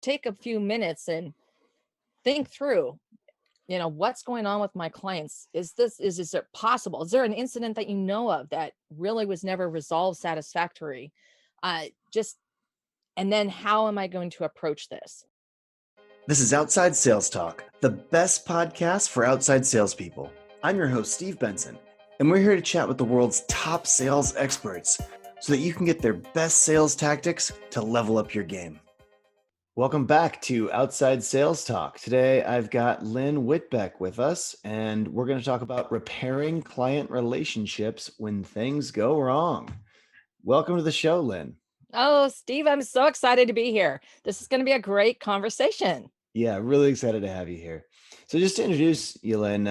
take a few minutes and think through, what's going on with my clients? Is it possible? Is there an incident that you know of that really was never resolved satisfactory? Just and then how am I going to approach this? This is Outside Sales Talk, the best podcast for outside salespeople. I'm your host, Steve Benson, and we're here to chat with the world's top sales experts so that you can get their best sales tactics to level up your game. Welcome back to Outside Sales Talk. Today, I've got Lynn Whitbeck with us, and we're going to talk about repairing client relationships when things go wrong. Welcome to the show, Lynn. Oh, Steve, I'm so excited to be here. This is going to be a great conversation. Yeah, really excited to have you here. So just to introduce you, Lynn,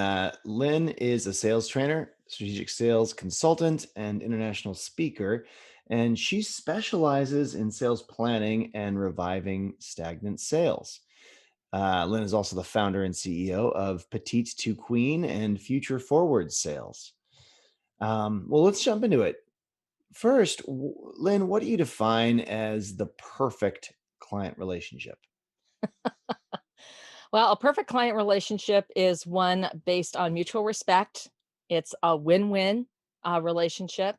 Lynn is a sales trainer, strategic sales consultant, and international speaker, and she specializes in sales planning and reviving stagnant sales. Lynn is also the founder and CEO of Petite to Queen and Future Forward Sales. Well, let's jump into it. First, Lynn, what do you define as the perfect client relationship? Well, a perfect client relationship is one based on mutual respect. It's a win-win relationship,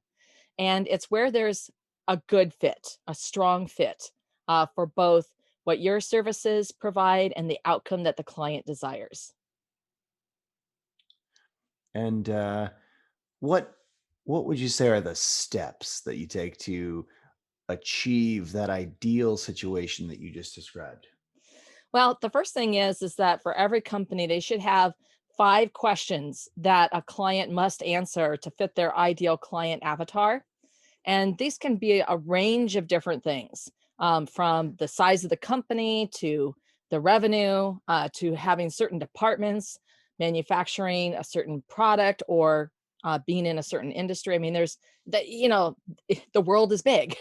and it's where there's a good fit, a strong fit for both what your services provide and the outcome that the client desires. And what what would you say are the steps that you take to achieve that ideal situation that you just described? Well, the first thing is that for every company, they should have 5 questions that a client must answer to fit their ideal client avatar. And these can be a range of different things, from the size of the company to the revenue, to having certain departments, manufacturing a certain product, or being in a certain industry. I mean, there's that, the world is big.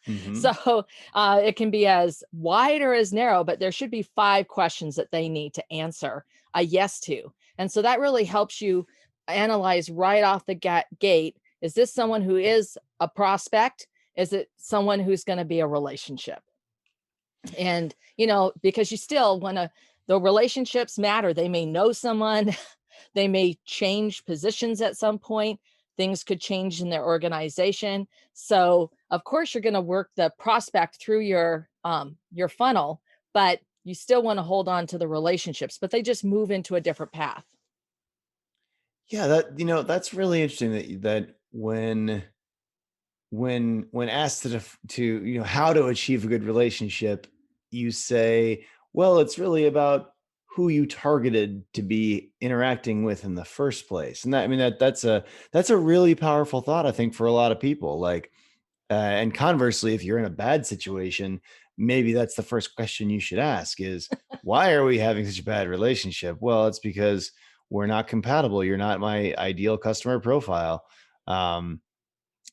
Hmm. So it can be as wide or as narrow, but there should be 5 questions that they need to answer a yes to. And so that really helps you analyze right off the gate. Is this someone who is a prospect? Is it someone who's going to be a relationship? And, because you still want to, the relationships matter. They may know someone, they may change positions at some point. Things could change in their organization. So, of course, you're going to work the prospect through your funnel, but you still want to hold on to the relationships, but they just move into a different path. Yeah, that's really interesting that when asked to how to achieve a good relationship, you say, well, it's really about who you targeted to be interacting with in the first place. And that, I mean, that's a really powerful thought, I think, for a lot of people. Like, and conversely, if you're in a bad situation, maybe that's the first question you should ask is, why are we having such a bad relationship? Well, it's because we're not compatible. You're not my ideal customer profile. Um,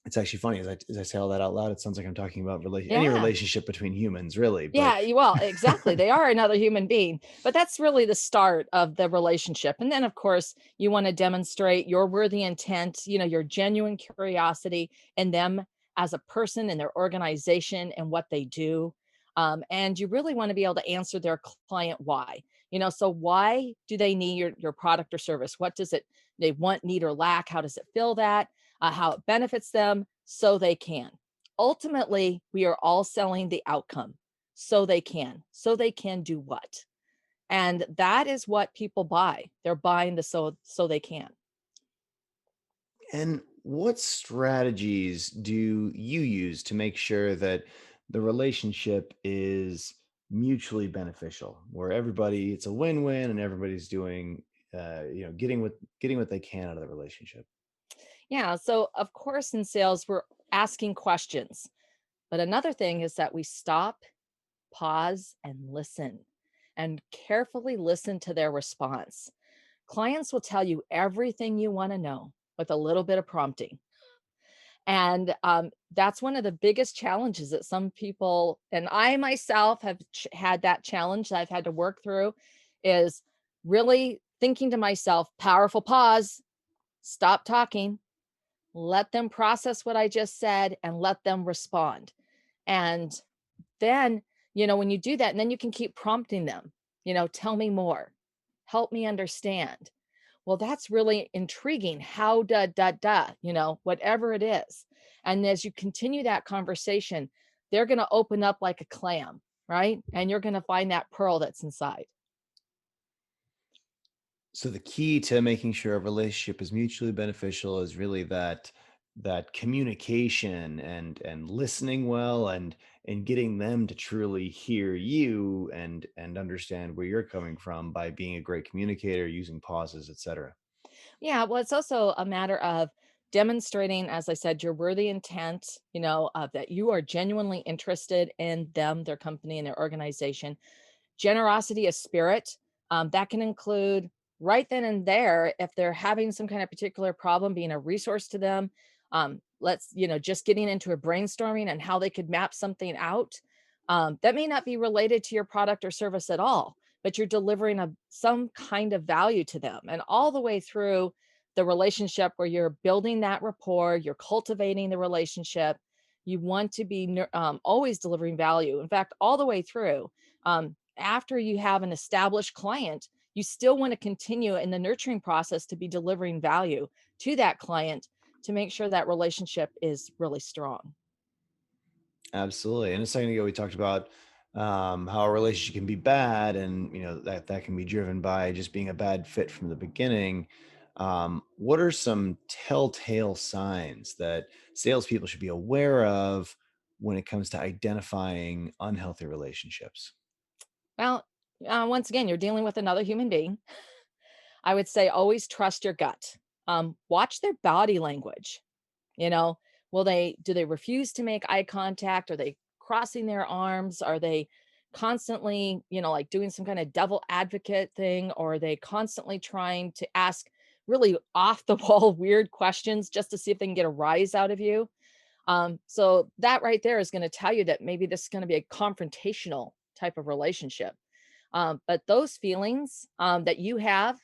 it's actually funny as I say all that out loud, it sounds like I'm talking about any Yeah. relationship between humans, really. But Yeah, well, exactly. They are another human being, but that's really the start of the relationship. And then, of course, you want to demonstrate your worthy intent, your genuine curiosity in them as a person and their organization and what they do. And you really want to be able to answer their client why. So why do they need your product or service? What does it they want, need, or lack? How does it fill that? How it benefits them so they can. Ultimately, we are all selling the outcome so they can do what, and that is what people buy. They're buying the so they can. and what strategies do you use to make sure that the relationship is mutually beneficial, where everybody it's a win-win and everybody's doing getting what they can out of the relationship? Yeah, so of course in sales we're asking questions, but another thing is that we stop, pause, and listen, and carefully listen to their response. Clients will tell you everything you want to know with a little bit of prompting. And that's one of the biggest challenges that some people, and I myself have had that challenge that I've had to work through, is really thinking to myself, powerful pause, stop talking, let them process what I just said, and let them respond. And then when you do that, and then you can keep prompting them, tell me more, help me understand. Well, that's really intriguing. How whatever it is. And as you continue that conversation, they're going to open up like a clam, right? And you're going to find that pearl that's inside. So the key to making sure a relationship is mutually beneficial is really that communication and listening well and getting them to truly hear you and understand where you're coming from by being a great communicator, using pauses, etc. Yeah, well, it's also a matter of demonstrating, as I said, your worthy intent, that you are genuinely interested in them, their company, and their organization. Generosity of spirit, that can include right then and there, if they're having some kind of particular problem, being a resource to them. Just getting into a brainstorming and how they could map something out. That may not be related to your product or service at all, but you're delivering some kind of value to them. And all the way through the relationship where you're building that rapport, you're cultivating the relationship. You want to be always delivering value. In fact, all the way through. After you have an established client, you still want to continue in the nurturing process to be delivering value to that client to make sure that relationship is really strong. Absolutely. And a second ago, we talked about how a relationship can be bad, and that can be driven by just being a bad fit from the beginning. What are some telltale signs that salespeople should be aware of when it comes to identifying unhealthy relationships? Well, once again, you're dealing with another human being. I would say always trust your gut. Watch their body language. You know, do they refuse to make eye contact? Are they crossing their arms? Are they constantly, like doing some kind of devil advocate thing? Or are they constantly trying to ask really off the wall weird questions just to see if they can get a rise out of you? So that right there is going to tell you that maybe this is going to be a confrontational type of relationship. But those feelings that you have,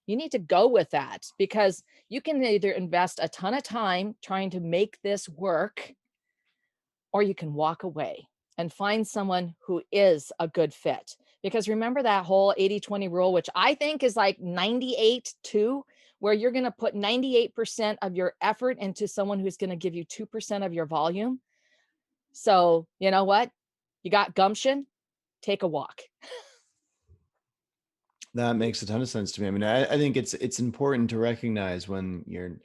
you need to go with that because you can either invest a ton of time trying to make this work, or you can walk away and find someone who is a good fit. Because remember that whole 80-20 rule, which I think is like 98 2, where you're going to put 98% of your effort into someone who's going to give you 2% of your volume. So, you know what? You got gumption, take a walk. That makes a ton of sense to me. I mean, I think it's important to recognize when you're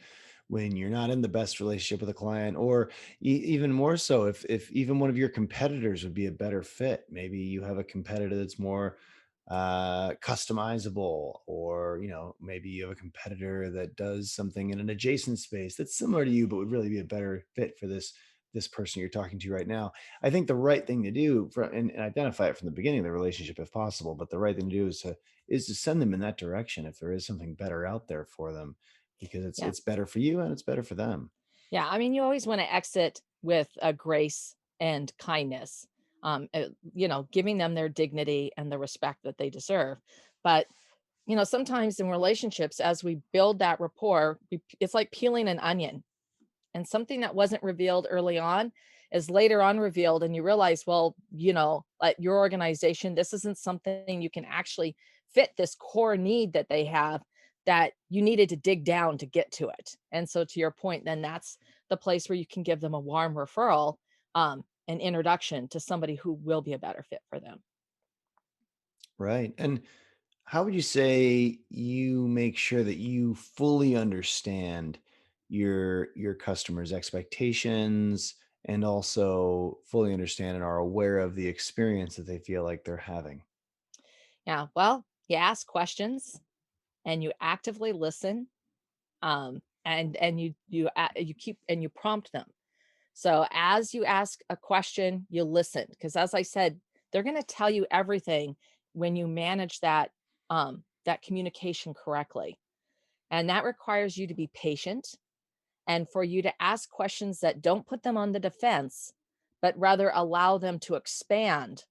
not in the best relationship with a client, or even more so if even one of your competitors would be a better fit. Maybe you have a competitor that's more customizable, or maybe you have a competitor that does something in an adjacent space that's similar to you, but would really be a better fit for this person you're talking to right now. I think the right thing to do and identify it from the beginning of the relationship if possible, but the right thing to do is to send them in that direction if there is something better out there for them, because it's Yeah. it's better for you and it's better for them. Yeah, I mean, you always want to exit with a grace and kindness, giving them their dignity and the respect that they deserve. But, sometimes in relationships, as we build that rapport, it's like peeling an onion, and something that wasn't revealed early on is later on revealed. And you realize, well, at your organization, this isn't something you can actually fit this core need that they have, that you needed to dig down to get to it. And so to your point, then that's the place where you can give them a warm referral, an introduction to somebody who will be a better fit for them. Right. And how would you say you make sure that you fully understand your customers' expectations, and also fully understand and are aware of the experience that they feel like they're having? Yeah, well, you ask questions and you actively listen, and you keep and you prompt them. So as you ask a question, you listen, because as I said, they're going to tell you everything when you manage that communication correctly. And that requires you to be patient and for you to ask questions that don't put them on the defense, but rather allow them to expand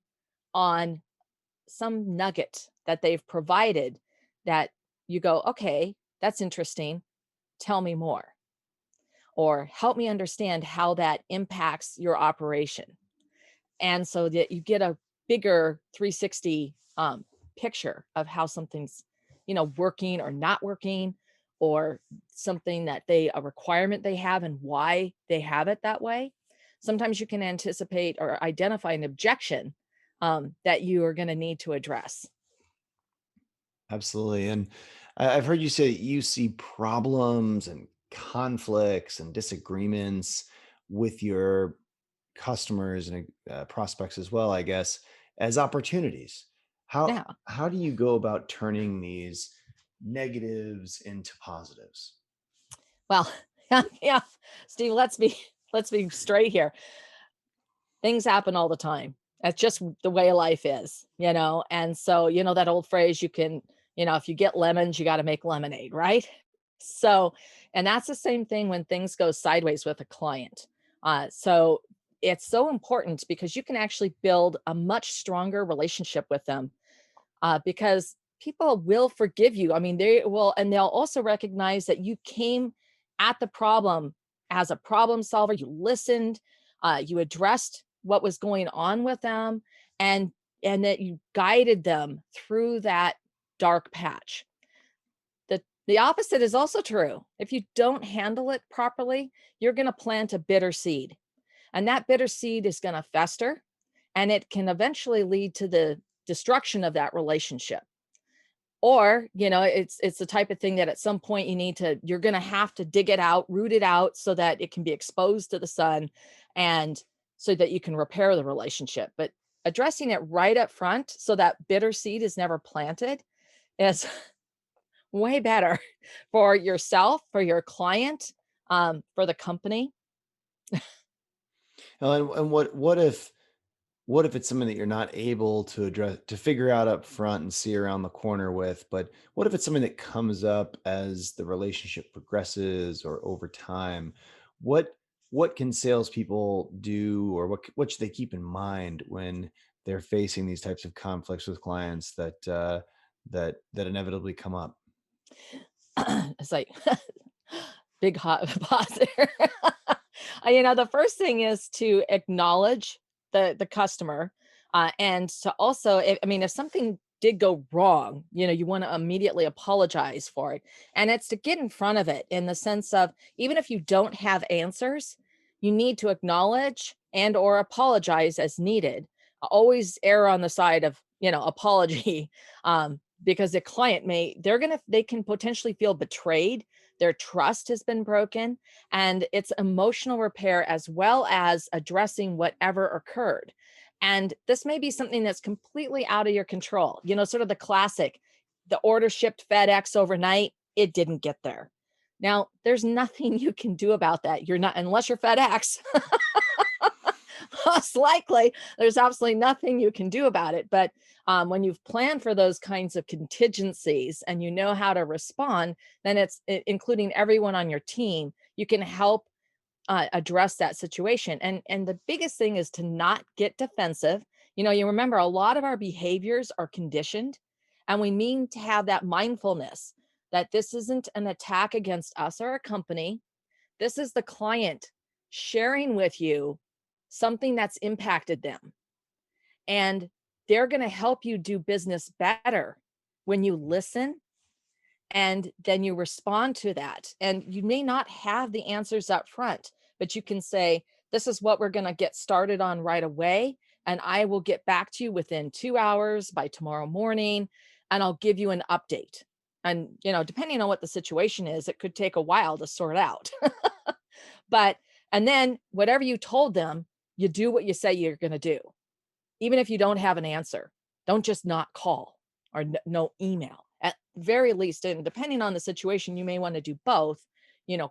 on some nugget that they've provided, that you go, okay, that's interesting. Tell me more, or help me understand how that impacts your operation. and so that you get a bigger 360 picture of how something's, working or not working, or something that a requirement they have and why they have it that way. Sometimes you can anticipate or identify an objection that you are going to need to address. Absolutely. And I've heard you say that you see problems and conflicts and disagreements with your customers and prospects as well, I guess, as opportunities. How Yeah. how do you go about turning these negatives into positives? Well, yeah, Steve, let's be straight here. Things happen all the time. That's just the way life is. And so, that old phrase, if you get lemons, you got to make lemonade, right? So, and that's the same thing when things go sideways with a client. So it's so important because you can actually build a much stronger relationship with them, because people will forgive you. I mean, they will, and they'll also recognize that you came at the problem as a problem solver. You listened, you addressed what was going on with them, and that you guided them through that dark patch. The opposite is also true. If you don't handle it properly, you're going to plant a bitter seed, and that bitter seed is going to fester, and it can eventually lead to the destruction of that relationship. Or, it's the type of thing that at some point you're going to have to dig it out, root it out so that it can be exposed to the sun, and so that you can repair the relationship. But addressing it right up front so that bitter seed is never planted is way better for yourself, for your client, for the company. And what if it's something that you're not able to address to figure out up front and see around the corner with, but what if it's something that comes up as the relationship progresses or over time? What what can salespeople do, or what should they keep in mind when they're facing these types of conflicts with clients that inevitably come up? It's like big hot pause there. The first thing is to acknowledge the customer, and to also, if something did go wrong, you want to immediately apologize for it, and it's to get in front of it in the sense of, even if you don't have answers, you need to acknowledge and or apologize as needed. Always err on the side of apology, because the client they can potentially feel betrayed. Their trust has been broken, and it's emotional repair as well as addressing whatever occurred. And this may be something that's completely out of your control. Sort of the classic, the order shipped FedEx overnight, it didn't get there. Now, there's nothing you can do about that. You're not, unless you're FedEx, most likely there's absolutely nothing you can do about it. But when you've planned for those kinds of contingencies and you know how to respond, then including everyone on your team, you can help address that situation. And the biggest thing is to not get defensive. You remember, a lot of our behaviors are conditioned, and we mean to have that mindfulness that this isn't an attack against us or a company. This is the client sharing with you something that's impacted them. And they're going to help you do business better when you listen and then you respond to that. And you may not have the answers up front, but you can say, this is what we're going to get started on right away. And I will get back to you within 2 hours by tomorrow morning, and I'll give you an update. And, depending on what the situation is, it could take a while to sort out. But, and then whatever you told them, you do what you say you're going to do. Even if you don't have an answer, don't just not call, or no email. At very least, and depending on the situation, you may want to do both,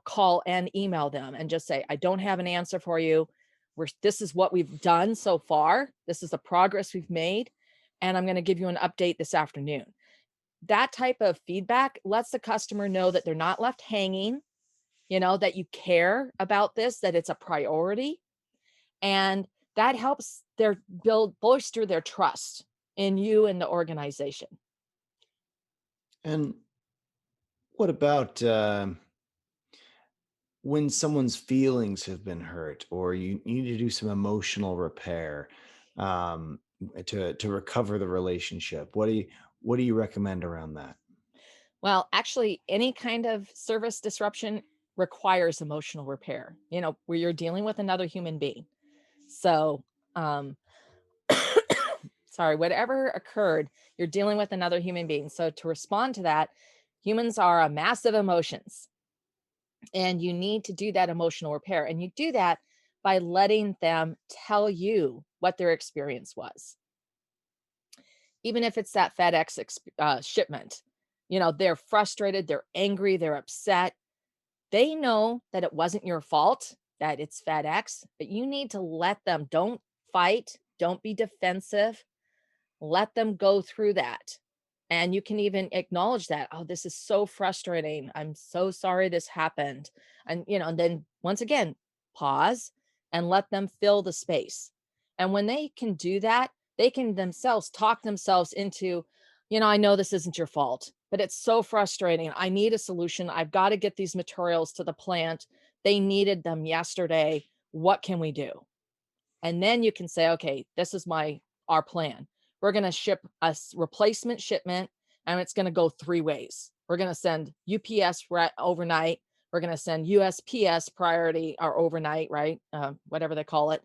call and email them and just say, I don't have an answer for you. This is what we've done so far. This is the progress we've made. And I'm going to give you an update this afternoon. That type of feedback lets the customer know that they're not left hanging, that you care about this, that it's a priority. And that helps their bolster their trust in you and the organization. And what about when someone's feelings have been hurt, or you need to do some emotional repair? um, to recover the relationship? What do you recommend around that? Well, actually, any kind of service disruption requires emotional repair, where you're dealing with another human being. So, um, sorry, whatever occurred, you're dealing with another human being. So, to respond to that, humans are a massive emotions, and you need to do that emotional repair. And you do that by letting them tell you what their experience was, even if it's that shipment. They're frustrated, they're angry, they're upset. They know that it wasn't your fault, that it's FedEx, but you need to let them. Don't fight, don't be defensive. Let them go through that. And you can even acknowledge that, "Oh, this is so frustrating. I'm so sorry this happened." And then once again, pause and let them fill the space. And when they can do that, they can themselves talk themselves into, "I know this isn't your fault, but it's so frustrating. I need a solution. I've got to get these materials to the plant. They needed them yesterday. What can we do?" And then you can say, "Okay, this is our plan. We're going to ship a replacement shipment, and it's going to go three ways. We're going to send UPS overnight. We're going to send USPS priority or overnight, right? Whatever they call it.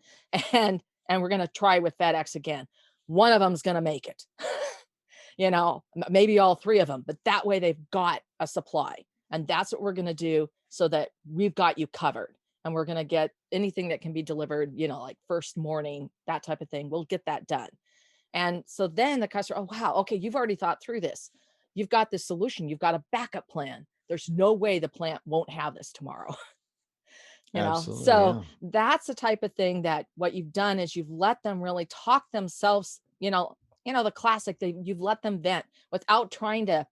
And we're going to try with FedEx again. One of them's going to make it." Maybe all three of them, but that way they've got a supply. And that's what we're going to do so that we've got you covered. And we're going to get anything that can be delivered, like first morning, that type of thing. We'll get that done. And so then the customer, "Oh, wow, okay, you've already thought through this. You've got this solution. You've got a backup plan. There's no way the plant won't have this tomorrow." Absolutely, So yeah. that's the type of thing that what you've done is you've let them really talk themselves, the classic, you've let them vent without trying to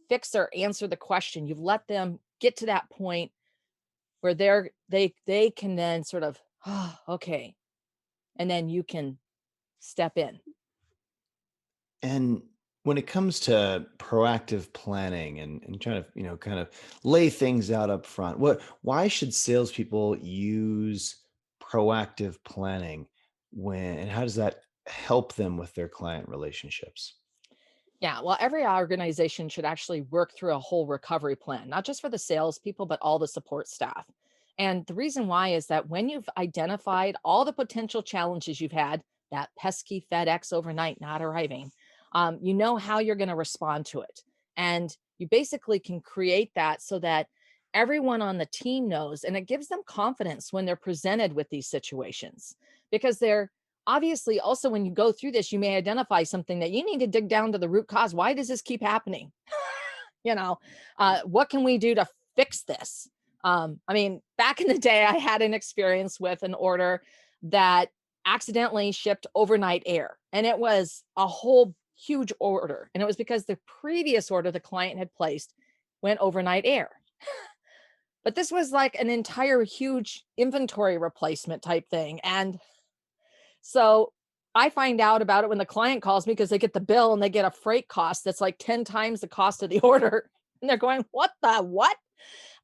fix or answer the question. You've let them get to that point where they can then sort of, "Oh, okay," and then you can step in. And when it comes to proactive planning and trying to, kind of lay things out up front, why should salespeople use proactive planning and how does that help them with their client relationships? Yeah, well, every organization should actually work through a whole recovery plan, not just for the salespeople, but all the support staff. And the reason why is that when you've identified all the potential challenges you've had, that pesky FedEx overnight not arriving, you know how you're going to respond to it. And you basically can create that so that everyone on the team knows, and it gives them confidence when they're presented with these situations, because they're obviously also, when you go through this, you may identify something that you need to dig down to the root cause. Why does this keep happening? you know what can we do to fix this? I mean, back in the day, I had an experience with an order that accidentally shipped overnight air, and it was a whole huge order, and it was because the previous order the client had placed went overnight air. But this was like an entire huge inventory replacement type thing. And so I find out about it when the client calls me, because they get the bill and they get a freight cost that's like 10 times the cost of the order. And they're going, "What the what?"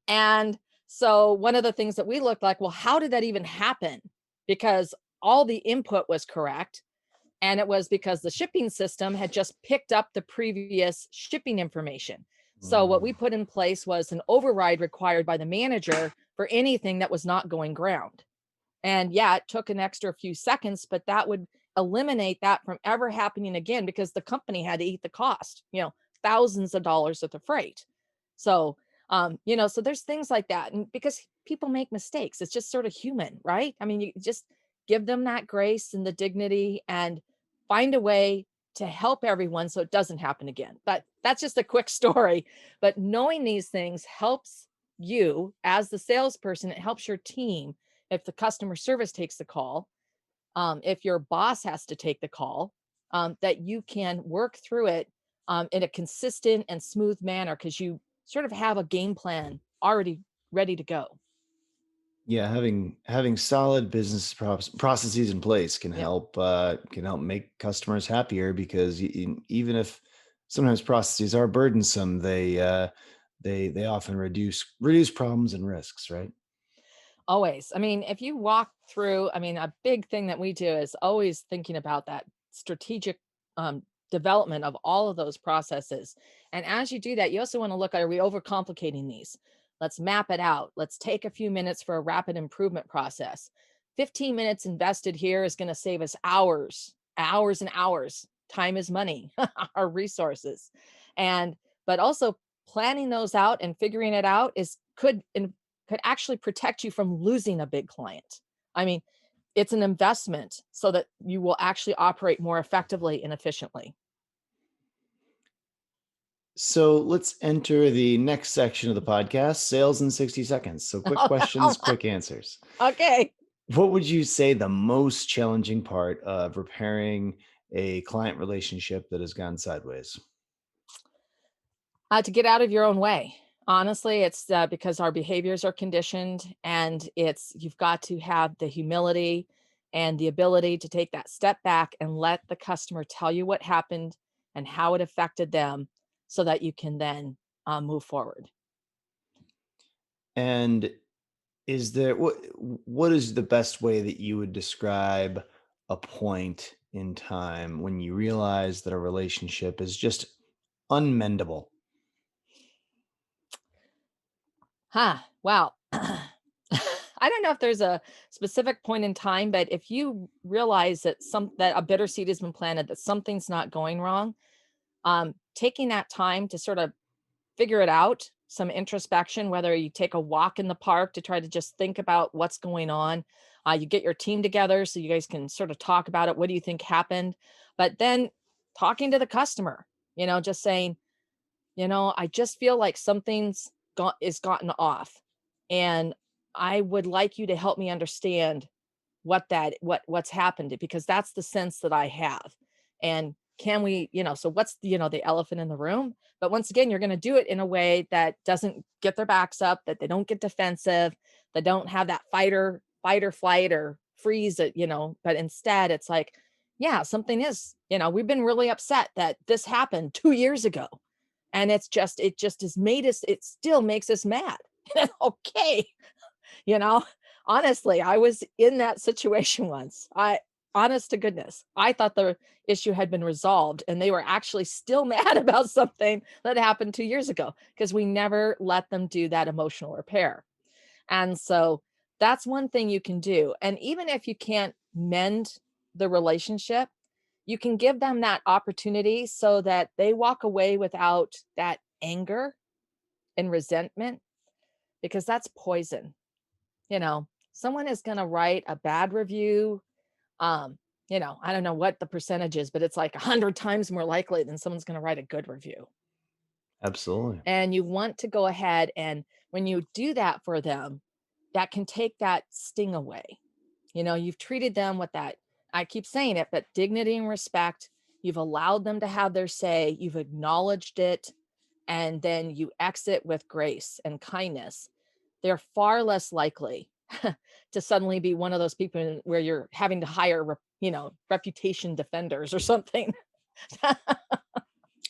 And so one of the things that we looked like, well, how did that even happen? Because all the input was correct. And it was because the shipping system had just picked up the previous shipping information. So what we Mm. put in place was an override required by the manager for anything that was not going ground. And yeah, it took an extra few seconds, but that would eliminate that from ever happening again, because the company had to eat the cost, thousands of dollars of the freight. So, so there's things like that. And because people make mistakes, it's just sort of human, right? I mean, you just give them that grace and the dignity and find a way to help everyone so it doesn't happen again. But that's just a quick story. But knowing these things helps you as the salesperson, it helps your team if the customer service takes the call, if your boss has to take the call, that you can work through it in a consistent and smooth manner, because you sort of have a game plan already ready to go. Yeah, having solid business processes in place Yep. can help make customers happier because even if sometimes processes are burdensome, they often reduce problems and risks, right? Always. I mean, if you walk through, I mean, a big thing that we do is always thinking about that strategic um, development of all of those processes. And as you do that, you also want to look at, are we overcomplicating these? Let's map it out. Let's take a few minutes for a rapid improvement process. 15 minutes invested here is going to save us hours, hours and hours. Time is money, our resources. And, but also planning those out and figuring it out is could actually protect you from losing a big client. I mean, it's an investment so that you will actually operate more effectively and efficiently. So let's enter the next section of the podcast, sales in 60 seconds. So quick questions, quick answers. Okay. What would you say the most challenging part of repairing a client relationship that has gone sideways? To get out of your own way. Honestly, it's because our behaviors are conditioned, and it's you've got to have the humility and the ability to take that step back and let the customer tell you what happened and how it affected them so that you can then move forward. And what is the best way that you would describe a point in time when you realize that a relationship is just unmendable? Huh. Wow. I don't know if there's a specific point in time, but if you realize that that a bitter seed has been planted, that something's not going wrong, taking that time to sort of figure it out, some introspection, whether you take a walk in the park to try to just think about what's going on. You get your team together so you guys can sort of talk about it. What do you think happened? But then talking to the customer, just saying, I just feel like something's is gotten off. And I would like you to help me understand what's happened, because that's the sense that I have. And can we, so what's the elephant in the room? But once again, you're going to do it in a way that doesn't get their backs up, that they don't get defensive, that don't have that fight or flight or freeze it, but instead it's like, yeah, something is, we've been really upset that this happened 2 years ago. And it just has made us, it still makes us mad. Okay. You know, honestly, I was in that situation once. Honest to goodness, I thought the issue had been resolved and they were actually still mad about something that happened 2 years ago because we never let them do that emotional repair. And so that's one thing you can do. And even if you can't mend the relationship, you can give them that opportunity so that they walk away without that anger and resentment, because that's poison. Someone is going to write a bad review. Um, I don't know what the percentage is, but it's like 100 times more likely than someone's going to write a good review. Absolutely. And you want to go ahead, and when you do that for them, that can take that sting away. You've treated them with that, I keep saying it, but dignity and respect. You've allowed them to have their say, you've acknowledged it, and then you exit with grace and kindness. They're far less likely to suddenly be one of those people where you're having to hire, reputation defenders or something.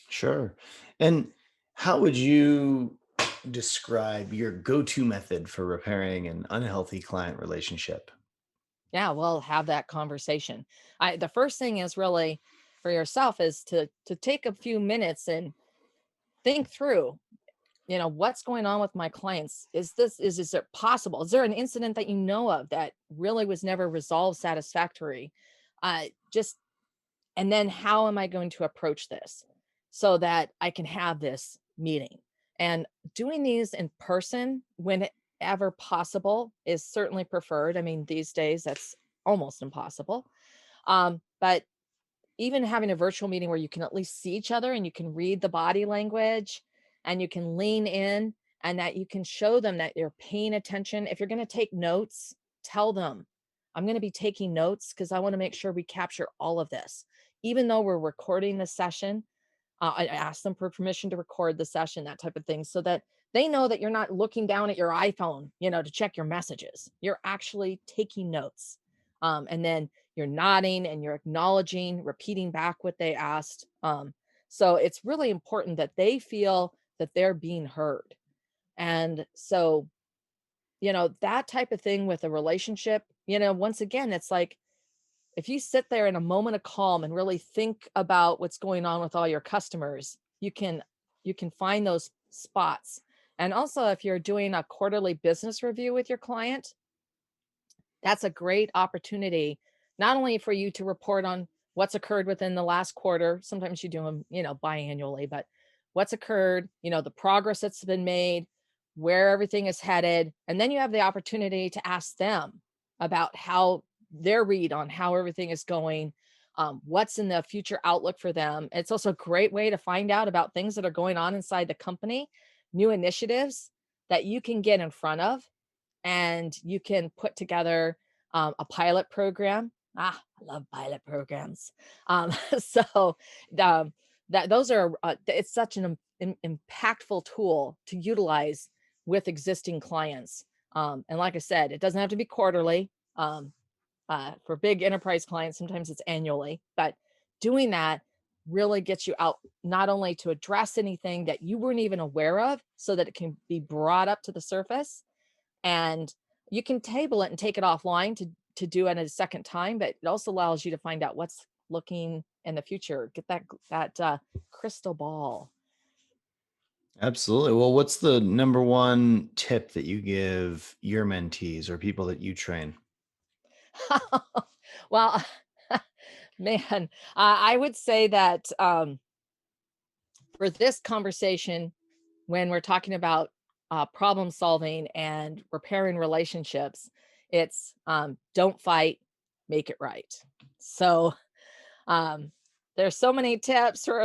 Sure. And how would you describe your go-to method for repairing an unhealthy client relationship? Yeah, well, have that conversation. The first thing is really for yourself is to take a few minutes and think through, what's going on with my clients. Is it possible, is there an incident that you know of that really was never resolved satisfactory? Just And then how am I going to approach this so that I can have this meeting? And doing these in person whenever possible is certainly preferred. I mean, these days that's almost impossible. But even having a virtual meeting where you can at least see each other and you can read the body language and you can lean in, and that you can show them that you're paying attention. If you're going to take notes, tell them, I'm going to be taking notes because I want to make sure we capture all of this. Even though we're recording the session, I ask them for permission to record the session, that type of thing, so that they know that you're not looking down at your iPhone, to check your messages. You're actually taking notes. And then you're nodding and you're acknowledging, repeating back what they asked. So it's really important that they feel that they're being heard. And so that type of thing with a relationship, once again, it's like if you sit there in a moment of calm and really think about what's going on with all your customers, you can find those spots. And also if you're doing a quarterly business review with your client, that's a great opportunity, not only for you to report on what's occurred within the last quarter. Sometimes you do them, biannually, but what's occurred, the progress that's been made, where everything is headed. And then you have the opportunity to ask them about how their read on how everything is going, what's in the future outlook for them. It's also a great way to find out about things that are going on inside the company, new initiatives that you can get in front of, and you can put together a pilot program. I love pilot programs. So the, that those are it's such an impactful tool to utilize with existing clients. And like I said, it doesn't have to be quarterly. For big enterprise clients, sometimes it's annually, but doing that really gets you out not only to address anything that you weren't even aware of so that it can be brought up to the surface, and you can table it and take it offline to do it a second time, but it also allows you to find out what's looking in the future, get that crystal ball. Absolutely. Well, what's the number one tip that you give your mentees or people that you train? Well, man, I would say that for this conversation, when we're talking about problem solving and repairing relationships, it's don't fight, make it right. So Um, there's so many tips for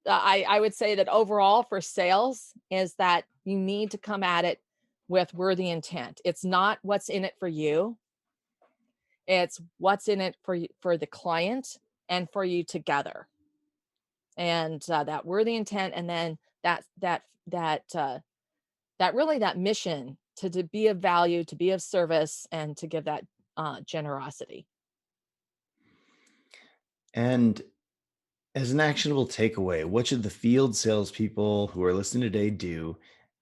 I would say that overall for sales is that you need to come at it with worthy intent. It's not what's in it for you. It's what's in it for the client and for you together. And that worthy intent, and then that really that mission to be of value, to be of service, and to give that generosity. And as an actionable takeaway, what should the field salespeople who are listening today do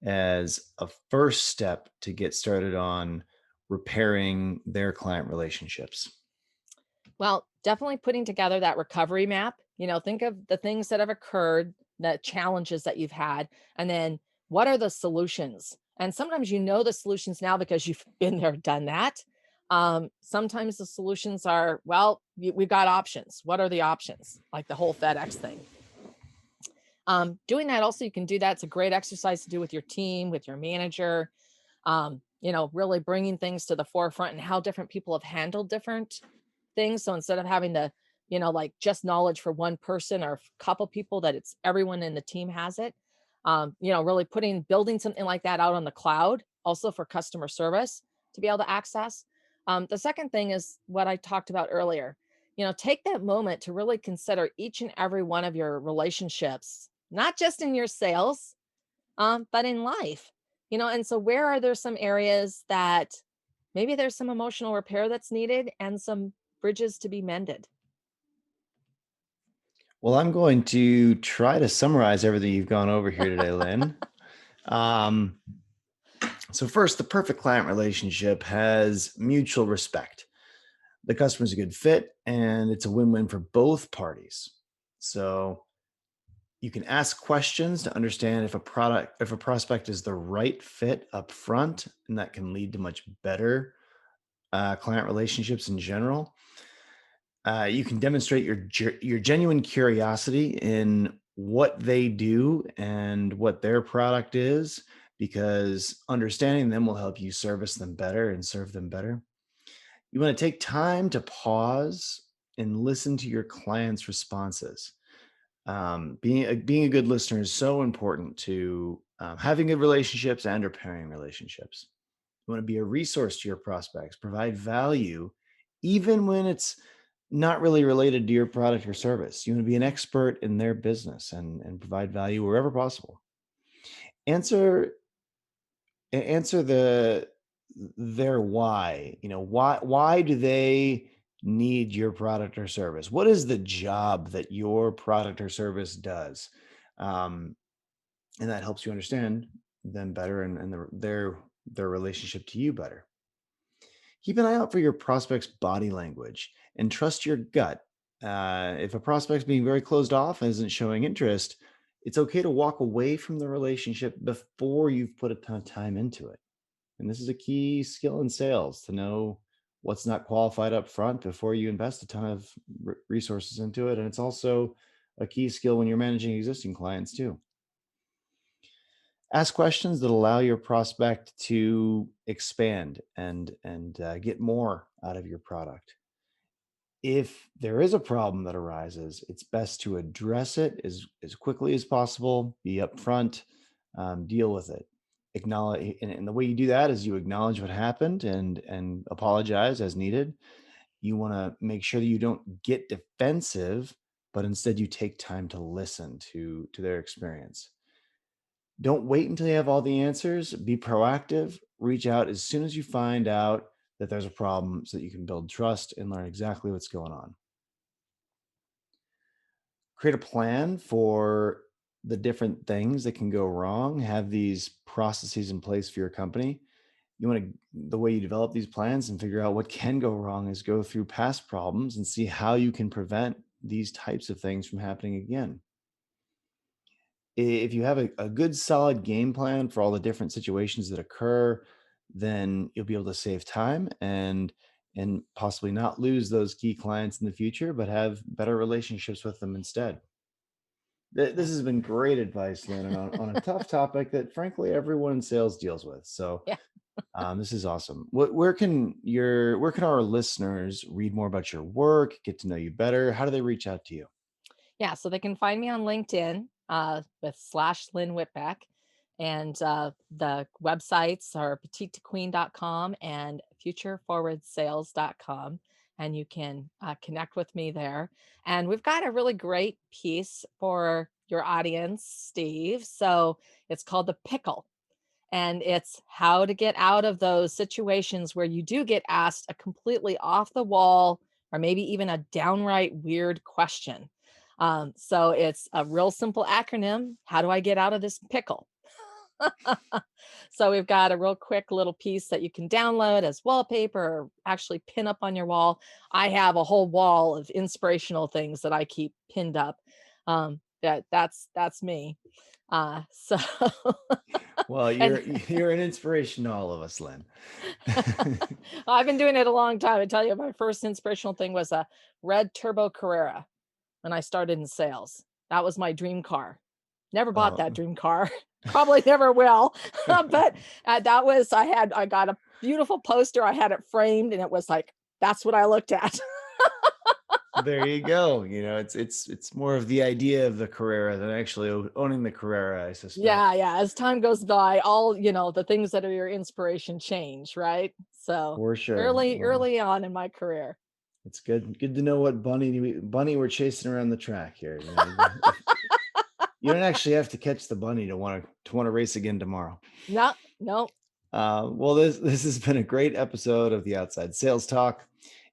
as a first step to get started on repairing their client relationships? Well, definitely putting together that recovery map. Think of the things that have occurred, the challenges that you've had, and then what are the solutions? And sometimes the solutions now because you've been there, done that. Sometimes the solutions are, well, we've got options. What are the options? Like the whole FedEx thing. Doing that also, you can do that. It's a great exercise to do with your team, with your manager, really bringing things to the forefront and how different people have handled different things. So instead of having to, like just knowledge for one person or a couple people, that it's everyone in the team has it. Really building something like that out on the cloud, also for customer service to be able to access. The second thing is what I talked about earlier. Take that moment to really consider each and every one of your relationships, not just in your sales, but in life. And so where are there some areas that maybe there's some emotional repair that's needed and some bridges to be mended? Well, I'm going to try to summarize everything you've gone over here today, Lynn. Um, so, first, the perfect client relationship has mutual respect. The customer's a good fit and it's a win-win for both parties. So you can ask questions to understand if a prospect is the right fit up front, and that can lead to much better client relationships in general. You can demonstrate your genuine curiosity in what they do and what their product is, because understanding them will help you service them better and serve them better. You want to take time to pause and listen to your clients' responses. Being a good listener is so important to having good relationships and repairing relationships. You want to be a resource to your prospects, provide value, even when it's not really related to your product or service. You want to be an expert in their business and provide value wherever possible. Answer answer their why. Why do they need your product or service? What is the job that your product or service does? um, and that helps you understand them better and their their relationship to you better. Keep an eye out for your prospect's body language and trust your gut. If a prospect's being very closed off and isn't showing interest, it's okay to walk away from the relationship before you've put a ton of time into it. And this is a key skill in sales to know what's not qualified up front before you invest a ton of resources into it. And it's also a key skill when you're managing existing clients too. Ask questions that allow your prospect to expand and get more out of your product. If there is a problem that arises, it's best to address it as quickly as possible, be upfront, deal with it. Acknowledge, and the way you do that is you acknowledge what happened and apologize as needed. You want to make sure that you don't get defensive, but instead you take time to listen to their experience. Don't wait until you have all the answers. Be proactive. Reach out as soon as you find out that there's a problem so that you can build trust and learn exactly what's going on. Create a plan for the different things that can go wrong. Have these processes in place for your company. You want to, the way you develop these plans and figure out what can go wrong is go through past problems and see how you can prevent these types of things from happening again. If you have a good solid game plan for all the different situations that occur, then you'll be able to save time and possibly not lose those key clients in the future, but have better relationships with them instead. This Yeah. has been great advice, Lynn, and on a tough topic that frankly everyone in sales deals with. So Yeah. this is awesome. Where can our listeners read more about your work, get to know you better? How do they reach out to you? Yeah, so they can find me on LinkedIn with slash Lynn Whitbeck. And the websites are petitequeen.com and futureforwardsales.com. And you can connect with me there. And we've got a really great piece for your audience, Steve. So it's called The Pickle. And it's how to get out of those situations where you do get asked a completely off the wall or maybe even a downright weird question. So it's a real simple acronym. How do I get out of this pickle? So we've got a real quick little piece that you can download as wallpaper or actually pin up on your wall. I have a whole wall of inspirational things that I keep pinned up. That's me. So Well, and you're an inspiration to all of us, Lynn. I've been doing it a long time. I tell you, my first inspirational thing was a red turbo Carrera when I started in sales. That was my dream car. Never bought Oh, that dream car. Probably never will. But I got a beautiful poster. I had it framed and it was like, that's what I looked at. there you go. It's more of the idea of the Carrera than actually owning the Carrera, I Yeah, suspect. yeah. As time goes by, the things that are your inspiration change, right? So For sure. early, Well, early on in my career. it's good to know what bunny we're chasing around the track here. If you don't actually have to catch the bunny to want to race again tomorrow. No, no. Well, this has been a great episode of the Outside Sales Talk.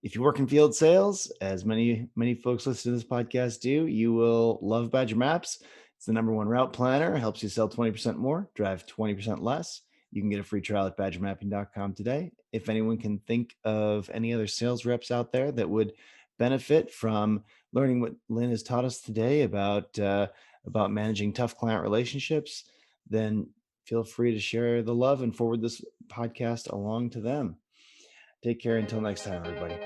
If you work in field sales, as many folks listening to this podcast do, you will love Badger Maps. It's the number one route planner. Helps you sell 20% more, drive 20% less. You can get a free trial at badgermapping.com today. If anyone can think of any other sales reps out there that would benefit from learning what Lynn has taught us today about managing tough client relationships, then feel free to share the love and forward this podcast along to them. Take care until next time, everybody.